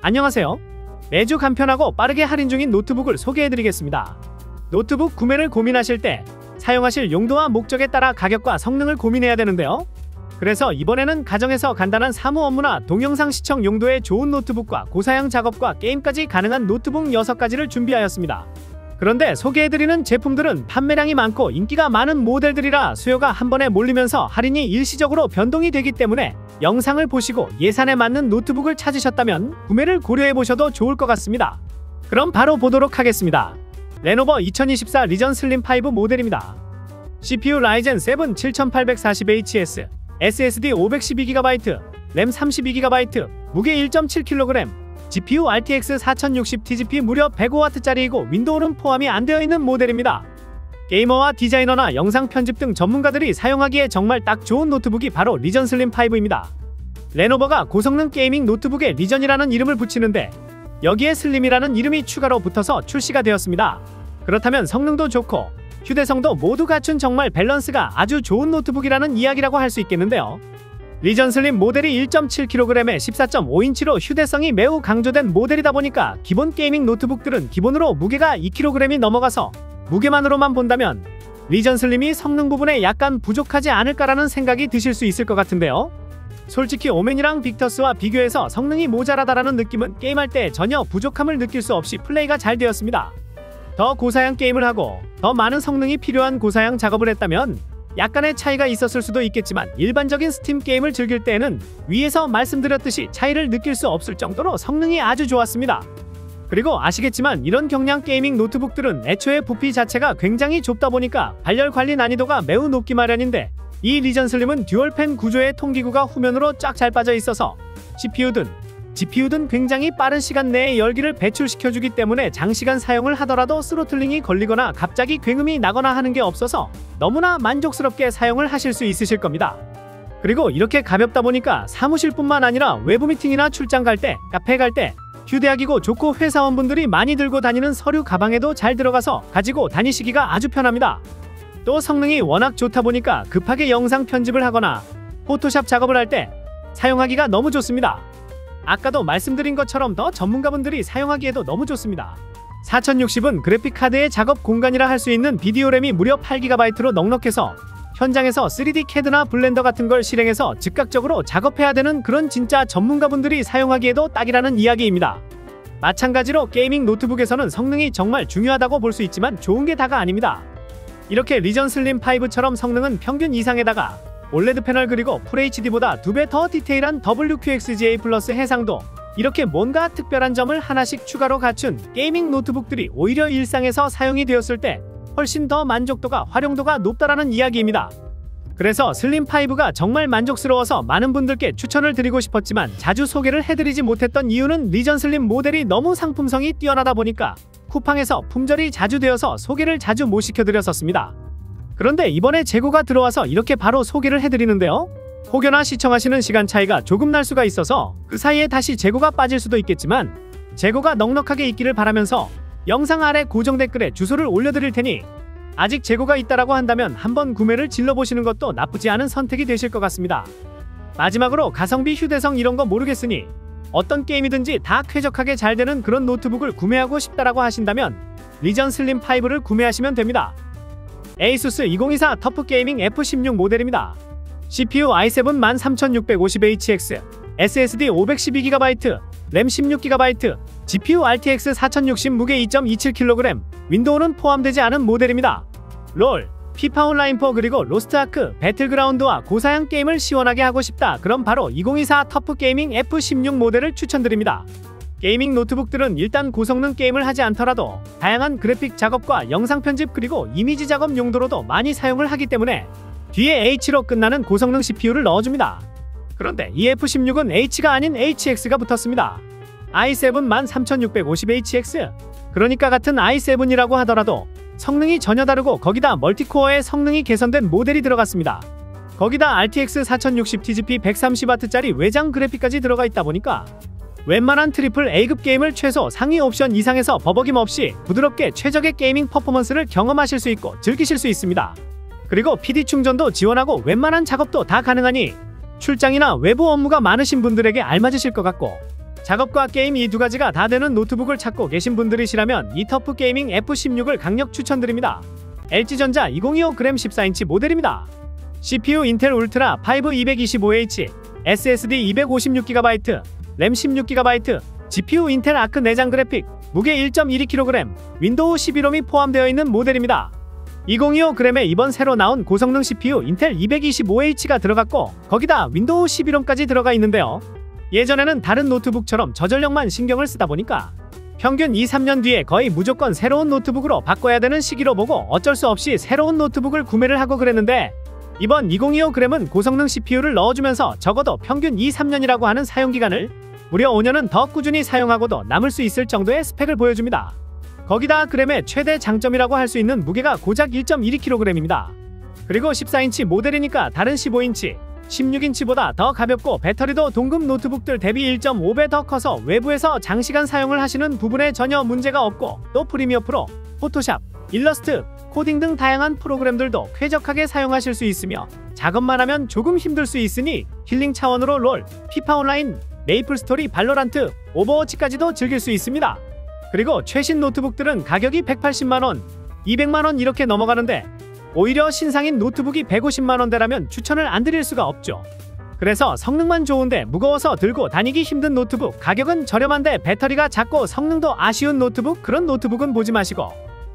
안녕하세요. 매주 간편하고 빠르게 할인 중인 노트북을 소개해드리겠습니다. 노트북 구매를 고민하실 때 사용하실 용도와 목적에 따라 가격과 성능을 고민해야 되는데요. 그래서 이번에는 가정에서 간단한 사무 업무나 동영상 시청 용도에 좋은 노트북과 고사양 작업과 게임까지 가능한 노트북 6가지를 준비하였습니다. 그런데 소개해드리는 제품들은 판매량이 많고 인기가 많은 모델들이라 수요가 한 번에 몰리면서 할인이 일시적으로 변동이 되기 때문에 영상을 보시고 예산에 맞는 노트북을 찾으셨다면 구매를 고려해보셔도 좋을 것 같습니다. 그럼 바로 보도록 하겠습니다. 레노버 2024 리전 슬림 5 모델입니다. CPU 라이젠 7 7840HS, SSD 512GB, 램 32GB, 무게 1.7kg, GPU RTX 4060 TGP 무려 105W짜리이고 윈도우는 포함이 안 되어 있는 모델입니다. 게이머와 디자이너나 영상 편집 등 전문가들이 사용하기에 정말 딱 좋은 노트북이 바로 리전 슬림 5입니다. 레노버가 고성능 게이밍 노트북에 리전이라는 이름을 붙이는데 여기에 슬림이라는 이름이 추가로 붙어서 출시가 되었습니다. 그렇다면 성능도 좋고 휴대성도 모두 갖춘 정말 밸런스가 아주 좋은 노트북이라는 이야기라고 할 수 있겠는데요. 리전 슬림 모델이 1.7kg에 14.5인치로 휴대성이 매우 강조된 모델이다 보니까 기본 게이밍 노트북들은 기본으로 무게가 2kg이 넘어가서 무게만으로만 본다면 리전 슬림이 성능 부분에 약간 부족하지 않을까라는 생각이 드실 수 있을 것 같은데요. 솔직히 오맨이랑 빅터스와 비교해서 성능이 모자라다라는 느낌은 게임할 때 전혀 부족함을 느낄 수 없이 플레이가 잘 되었습니다. 더 고사양 게임을 하고 더 많은 성능이 필요한 고사양 작업을 했다면 약간의 차이가 있었을 수도 있겠지만 일반적인 스팀 게임을 즐길 때에는 위에서 말씀드렸듯이 차이를 느낄 수 없을 정도로 성능이 아주 좋았습니다. 그리고 아시겠지만 이런 경량 게이밍 노트북들은 애초에 부피 자체가 굉장히 좁다 보니까 발열 관리 난이도가 매우 높기 마련인데 이 리전 슬림은 듀얼팬 구조의 통기구가 후면으로 쫙 잘 빠져 있어서 CPU든 GPU든 굉장히 빠른 시간 내에 열기를 배출시켜주기 때문에 장시간 사용을 하더라도 스로틀링이 걸리거나 갑자기 굉음이 나거나 하는 게 없어서 너무나 만족스럽게 사용을 하실 수 있으실 겁니다. 그리고 이렇게 가볍다 보니까 사무실뿐만 아니라 외부 미팅이나 출장 갈 때, 카페 갈 때 휴대하기고 좋고 회사원분들이 많이 들고 다니는 서류 가방에도 잘 들어가서 가지고 다니시기가 아주 편합니다. 또 성능이 워낙 좋다 보니까 급하게 영상 편집을 하거나 포토샵 작업을 할 때 사용하기가 너무 좋습니다. 아까도 말씀드린 것처럼 더 전문가분들이 사용하기에도 너무 좋습니다. 4060은 그래픽카드의 작업 공간이라 할 수 있는 비디오 램이 무려 8GB로 넉넉해서 현장에서 3D CAD나 블렌더 같은 걸 실행해서 즉각적으로 작업해야 되는 그런 진짜 전문가분들이 사용하기에도 딱이라는 이야기입니다. 마찬가지로 게이밍 노트북에서는 성능이 정말 중요하다고 볼 수 있지만 좋은 게 다가 아닙니다. 이렇게 리전 슬림 5처럼 성능은 평균 이상에다가 올레드 패널 그리고 FHD보다 2배 더 디테일한 WQXGA 플러스 해상도 이렇게 뭔가 특별한 점을 하나씩 추가로 갖춘 게이밍 노트북들이 오히려 일상에서 사용이 되었을 때 훨씬 더 만족도가 활용도가 높다라는 이야기입니다. 그래서 슬림5가 정말 만족스러워서 많은 분들께 추천을 드리고 싶었지만 자주 소개를 해드리지 못했던 이유는 리전 슬림 모델이 너무 상품성이 뛰어나다 보니까 쿠팡에서 품절이 자주 되어서 소개를 자주 못 시켜드렸었습니다. 그런데 이번에 재고가 들어와서 이렇게 바로 소개를 해드리는데요. 혹여나 시청하시는 시간 차이가 조금 날 수가 있어서 그 사이에 다시 재고가 빠질 수도 있겠지만 재고가 넉넉하게 있기를 바라면서 영상 아래 고정 댓글에 주소를 올려드릴 테니 아직 재고가 있다라고 한다면 한번 구매를 질러보시는 것도 나쁘지 않은 선택이 되실 것 같습니다. 마지막으로 가성비 휴대성 이런 거 모르겠으니 어떤 게임이든지 다 쾌적하게 잘 되는 그런 노트북을 구매하고 싶다라고 하신다면 리전 슬림 5를 구매하시면 됩니다. ASUS 2024 터프 게이밍 F16 모델입니다. CPU i7 13650HX, SSD 512GB, 램 16GB, GPU RTX 4060 무게 2.27kg, 윈도우는 포함되지 않은 모델입니다. 롤, 피파 온라인4 그리고 로스트아크, 배틀그라운드와 고사양 게임을 시원하게 하고 싶다. 그럼 바로 2024 터프 게이밍 F16 모델을 추천드립니다. 게이밍 노트북들은 일단 고성능 게임을 하지 않더라도 다양한 그래픽 작업과 영상 편집 그리고 이미지 작업 용도로도 많이 사용을 하기 때문에 뒤에 H로 끝나는 고성능 CPU를 넣어줍니다. 그런데 이 F16은 H가 아닌 HX가 붙었습니다. i7 13650HX, 그러니까 같은 i7이라고 하더라도 성능이 전혀 다르고 거기다 멀티코어의 성능이 개선된 모델이 들어갔습니다. 거기다 RTX 4060 TGP 130W짜리 외장 그래픽까지 들어가 있다 보니까 웬만한 트리플 A급 게임을 최소 상위 옵션 이상에서 버벅임 없이 부드럽게 최적의 게이밍 퍼포먼스를 경험하실 수 있고 즐기실 수 있습니다. 그리고 PD 충전도 지원하고 웬만한 작업도 다 가능하니 출장이나 외부 업무가 많으신 분들에게 알맞으실 것 같고 작업과 게임 이 두 가지가 다 되는 노트북을 찾고 계신 분들이시라면 이 터프 게이밍 F16을 강력 추천드립니다. LG전자 2025 그램 14인치 모델입니다. CPU 인텔 울트라 5 225H, SSD 256GB, 램 16GB, GPU 인텔 아크 내장 그래픽, 무게 1.12kg, 윈도우 11홈이 포함되어 있는 모델입니다. 2025g에 이번 새로 나온 고성능 CPU 인텔 225H가 들어갔고 거기다 윈도우 11홈까지 들어가 있는데요. 예전에는 다른 노트북처럼 저전력만 신경을 쓰다 보니까 평균 2-3년 뒤에 거의 무조건 새로운 노트북으로 바꿔야 되는 시기로 보고 어쩔 수 없이 새로운 노트북을 구매를 하고 그랬는데 이번 2025g은 고성능 CPU를 넣어주면서 적어도 평균 2-3년이라고 하는 사용기간을 무려 5년은 더 꾸준히 사용하고도 남을 수 있을 정도의 스펙을 보여줍니다. 거기다 그램의 최대 장점이라고 할 수 있는 무게가 고작 1.12kg입니다. 그리고 14인치 모델이니까 다른 15인치, 16인치보다 더 가볍고 배터리도 동급 노트북들 대비 1.5배 더 커서 외부에서 장시간 사용을 하시는 부분에 전혀 문제가 없고 또 프리미어 프로, 포토샵, 일러스트, 코딩 등 다양한 프로그램들도 쾌적하게 사용하실 수 있으며 작업만 하면 조금 힘들 수 있으니 힐링 차원으로 롤, 피파 온라인, 메이플스토리, 발로란트, 오버워치까지도 즐길 수 있습니다. 그리고 최신 노트북들은 가격이 180만원, 200만원 이렇게 넘어가는데 오히려 신상인 노트북이 150만원대라면 추천을 안 드릴 수가 없죠. 그래서 성능만 좋은데 무거워서 들고 다니기 힘든 노트북, 가격은 저렴한데 배터리가 작고 성능도 아쉬운 노트북, 그런 노트북은 보지 마시고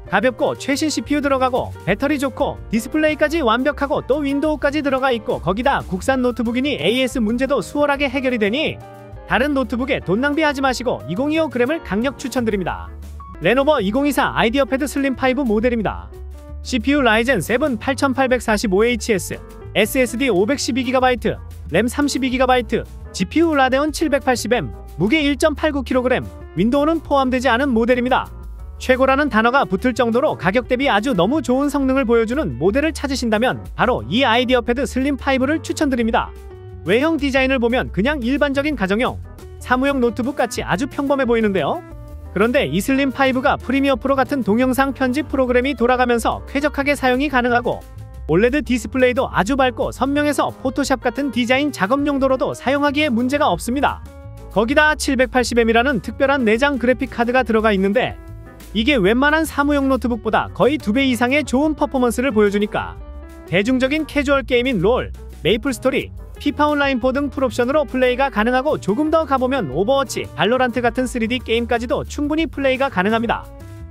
가볍고 최신 CPU 들어가고 배터리 좋고 디스플레이까지 완벽하고 또 윈도우까지 들어가 있고 거기다 국산 노트북이니 AS 문제도 수월하게 해결이 되니 다른 노트북에 돈 낭비하지 마시고 2025g을 강력 추천드립니다. 레노버 2024 아이디어 패드 슬림 5 모델입니다. CPU 라이젠 7 8845HS, SSD 512GB, 램 32GB, GPU 라데온 780M, 무게 1.89kg, 윈도우는 포함되지 않은 모델입니다. 최고라는 단어가 붙을 정도로 가격 대비 아주 너무 좋은 성능을 보여주는 모델을 찾으신다면 바로 이 아이디어 패드 슬림 5를 추천드립니다. 외형 디자인을 보면 그냥 일반적인 가정용, 사무용 노트북 같이 아주 평범해 보이는데요. 그런데 이 슬림 5가 프리미어 프로 같은 동영상 편집 프로그램이 돌아가면서 쾌적하게 사용이 가능하고 올레드 디스플레이도 아주 밝고 선명해서 포토샵 같은 디자인 작업 용도로도 사용하기에 문제가 없습니다. 거기다 780M이라는 특별한 내장 그래픽 카드가 들어가 있는데 이게 웬만한 사무용 노트북보다 거의 2배 이상의 좋은 퍼포먼스를 보여주니까 대중적인 캐주얼 게임인 롤, 메이플스토리, 피파 온라인4 등 풀옵션으로 플레이가 가능하고 조금 더 가보면 오버워치, 발로란트 같은 3D 게임까지도 충분히 플레이가 가능합니다.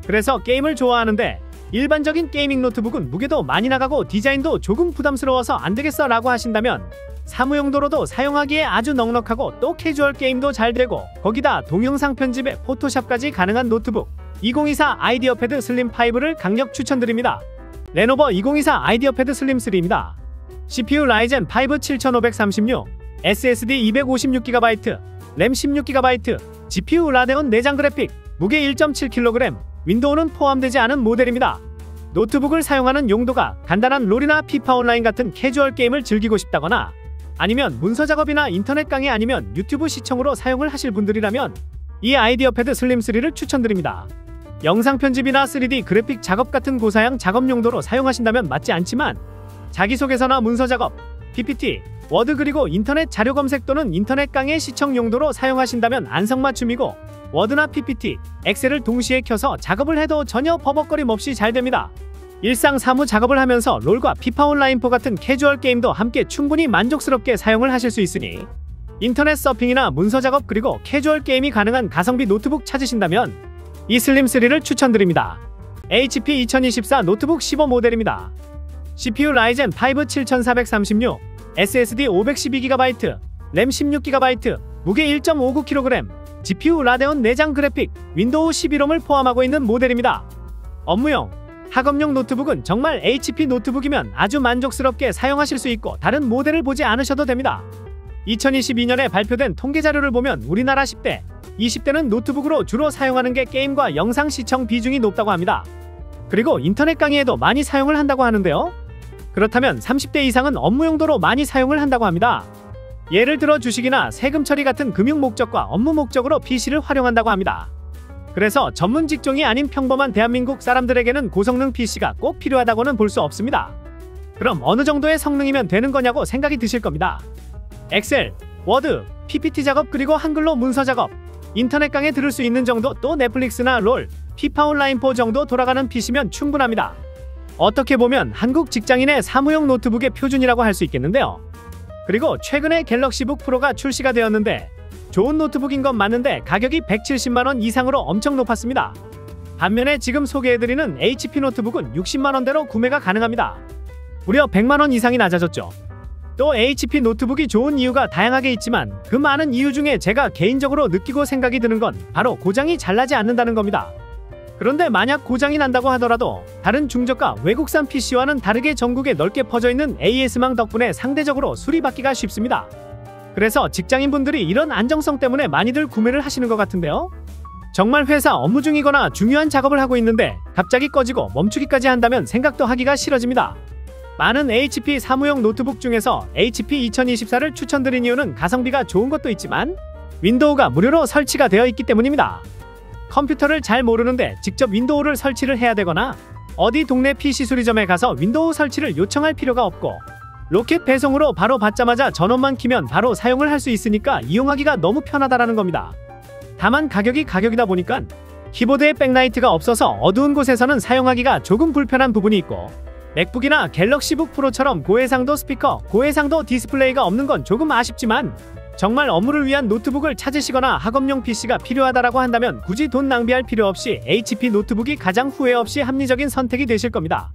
그래서 게임을 좋아하는데 일반적인 게이밍 노트북은 무게도 많이 나가고 디자인도 조금 부담스러워서 안되겠어 라고 하신다면 사무용도로도 사용하기에 아주 넉넉하고 또 캐주얼 게임도 잘 되고 거기다 동영상 편집에 포토샵까지 가능한 노트북 2024 아이디어 패드 슬림 5를 강력 추천드립니다. 레노버 2024 아이디어 패드 슬림 3입니다. CPU 라이젠 5 7536, SSD 256GB, 램 16GB, GPU 라데온 내장 그래픽, 무게 1.7kg, 윈도우는 포함되지 않은 모델입니다. 노트북을 사용하는 용도가 간단한 롤이나 피파 온라인 같은 캐주얼 게임을 즐기고 싶다거나 아니면 문서 작업이나 인터넷 강의 아니면 유튜브 시청으로 사용을 하실 분들이라면 이 아이디어 패드 슬림 3를 추천드립니다. 영상 편집이나 3D 그래픽 작업 같은 고사양 작업 용도로 사용하신다면 맞지 않지만 자기소개서나 문서 작업, PPT, 워드 그리고 인터넷 자료 검색 또는 인터넷 강의 시청 용도로 사용하신다면 안성맞춤이고 워드나 PPT, 엑셀을 동시에 켜서 작업을 해도 전혀 버벅거림 없이 잘 됩니다. 일상 사무 작업을 하면서 롤과 피파 온라인4 같은 캐주얼 게임도 함께 충분히 만족스럽게 사용을 하실 수 있으니 인터넷 서핑이나 문서 작업 그리고 캐주얼 게임이 가능한 가성비 노트북 찾으신다면 이 슬림 3를 추천드립니다. HP 2024 노트북 15 모델입니다. CPU 라이젠 5 7436, SSD 512GB, 램 16GB, 무게 1.59kg, GPU 라데온 내장 그래픽, 윈도우 11홈을 포함하고 있는 모델입니다. 업무용, 학업용 노트북은 정말 HP 노트북이면 아주 만족스럽게 사용하실 수 있고 다른 모델을 보지 않으셔도 됩니다. 2022년에 발표된 통계 자료를 보면 우리나라 10대, 20대는 노트북으로 주로 사용하는 게 게임과 영상 시청 비중이 높다고 합니다. 그리고 인터넷 강의에도 많이 사용을 한다고 하는데요. 그렇다면 30대 이상은 업무 용도로 많이 사용을 한다고 합니다. 예를 들어 주식이나 세금 처리 같은 금융 목적과 업무 목적으로 PC를 활용한다고 합니다. 그래서 전문 직종이 아닌 평범한 대한민국 사람들에게는 고성능 PC가 꼭 필요하다고는 볼 수 없습니다. 그럼 어느 정도의 성능이면 되는 거냐고 생각이 드실 겁니다. 엑셀, 워드, PPT 작업 그리고 한글로 문서 작업, 인터넷 강의 들을 수 있는 정도, 또 넷플릭스나 롤, 피파 온라인4 정도 돌아가는 PC면 충분합니다. 어떻게 보면 한국 직장인의 사무용 노트북의 표준이라고 할 수 있겠는데요. 그리고 최근에 갤럭시북 프로가 출시가 되었는데 좋은 노트북인 건 맞는데 가격이 170만원 이상으로 엄청 높았습니다. 반면에 지금 소개해드리는 HP 노트북은 60만원대로 구매가 가능합니다. 무려 100만원 이상이 낮아졌죠. 또 HP 노트북이 좋은 이유가 다양하게 있지만 그 많은 이유 중에 제가 개인적으로 느끼고 생각이 드는 건 바로 고장이 잘 나지 않는다는 겁니다. 그런데 만약 고장이 난다고 하더라도 다른 중저가 외국산 PC와는 다르게 전국에 넓게 퍼져있는 AS망 덕분에 상대적으로 수리받기가 쉽습니다. 그래서 직장인분들이 이런 안정성 때문에 많이들 구매를 하시는 것 같은데요. 정말 회사 업무 중이거나 중요한 작업을 하고 있는데 갑자기 꺼지고 멈추기까지 한다면 생각도 하기가 싫어집니다. 많은 HP 사무용 노트북 중에서 HP 2024를 추천드린 이유는 가성비가 좋은 것도 있지만 윈도우가 무료로 설치가 되어 있기 때문입니다. 컴퓨터를 잘 모르는데 직접 윈도우를 설치를 해야 되거나 어디 동네 PC 수리점에 가서 윈도우 설치를 요청할 필요가 없고 로켓 배송으로 바로 받자마자 전원만 키면 바로 사용을 할 수 있으니까 이용하기가 너무 편하다라는 겁니다. 다만 가격이 가격이다 보니까 키보드에 백라이트가 없어서 어두운 곳에서는 사용하기가 조금 불편한 부분이 있고 맥북이나 갤럭시북 프로처럼 고해상도 스피커, 고해상도 디스플레이가 없는 건 조금 아쉽지만 정말 업무를 위한 노트북을 찾으시거나 학업용 PC가 필요하다라고 한다면 굳이 돈 낭비할 필요 없이 HP 노트북이 가장 후회 없이 합리적인 선택이 되실 겁니다.